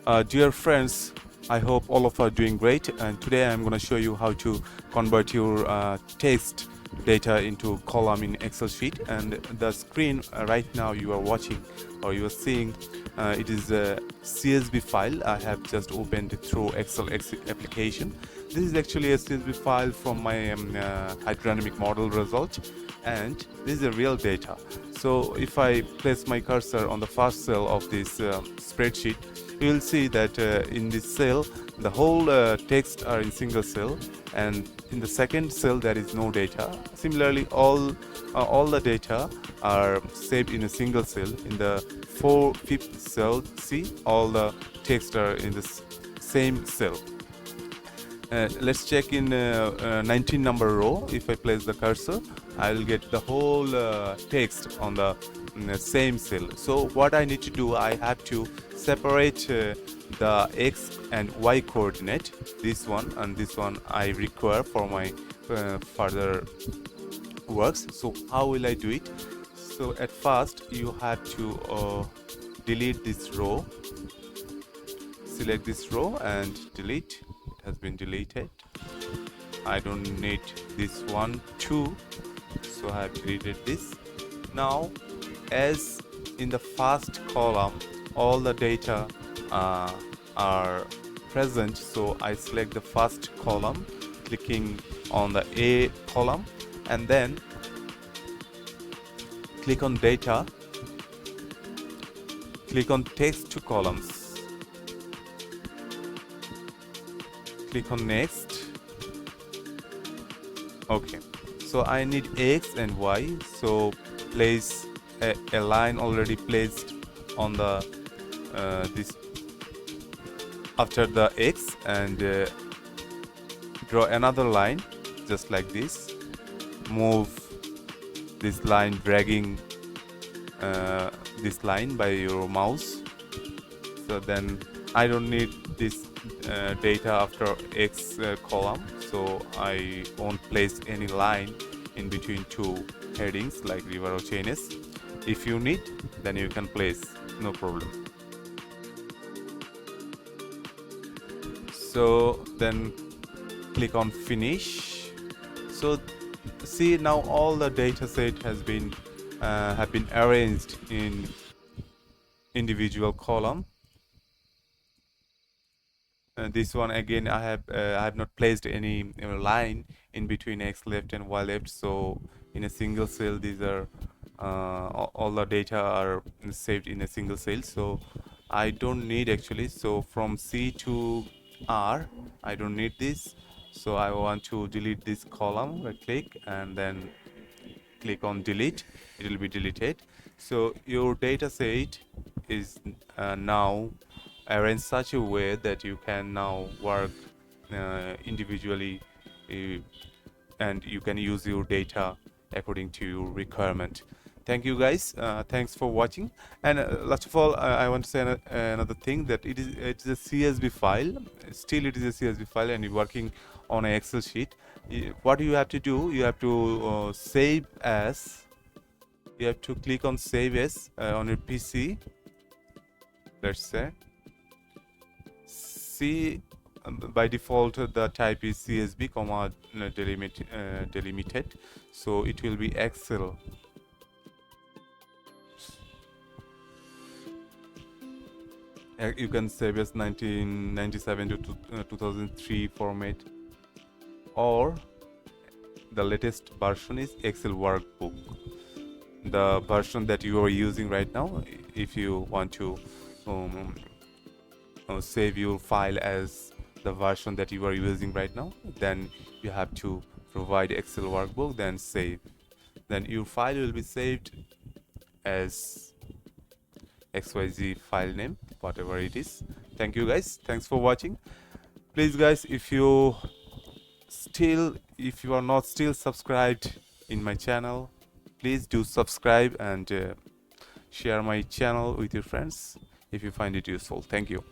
Dear friends, I hope all of you are doing great, and today I'm going to show you how to convert your text data into column in Excel sheet. And the screen right now you are watching or you are seeing, it is a CSV file I have just opened through Excel application. This is actually a CSV file from my hydrodynamic model result, and this is a real data. So if I place my cursor on the first cell of this spreadsheet, you will see that in this cell the whole text are in single cell, and in the second cell there is no data. Similarly, all the data are saved in a single cell. In the fifth cell, see, all the text are in the same cell. Let's check in 19 number row. If I place the cursor, I will get the whole text on the same cell. So what I need to do, I have to separate the x and y coordinate. This one and this one I require for my further works. So how will I do it? So at first you have to delete this row. Select this row and delete. It has been deleted. I don't need this one too, so I have deleted this. Now, as in the first column all the data are present, so I select the first column, clicking on the A column, and then click on data, click on text to columns, click on next. Okay, so I need x and y, so place a line already placed on the this after the x, and draw another line just like this. Move this line, dragging this line by your mouse. So then I don't need this data after x column, so I won't place any line in between two headings like river or chains. If you need, then you can place, no problem. So then click on finish. So see, now all the data set has been have been arranged in individual column. This one again, I have not placed any line in between x left and y left, so in a single cell these are all the data are saved in a single cell, so I don't need actually. So from C to R I don't need this, so I want to delete this column. Right click and then click on delete. It will be deleted. So your data set is now arranged such a way that you can now work individually, and you can use your data according to your requirement. Thank you guys, thanks for watching. And last of all, I want to say another thing, that it's a CSV file. Still it is a CSV file, and you're working on an Excel sheet. What you have to do, you have to save as. You have to click on save as on your PC. Let's say by default the type is CSV comma delimited, so it will be Excel. You can save as 1997 to 2003 format, or the latest version is Excel workbook, the version that you are using right now. If you want to save your file as the version that you are using right now, then you have to provide Excel workbook, then save. Then your file will be saved as XYZ file name, whatever it is. Thank you guys, thanks for watching. Please guys, if you are not still subscribed in my channel, please do subscribe and share my channel with your friends if you find it useful. Thank you.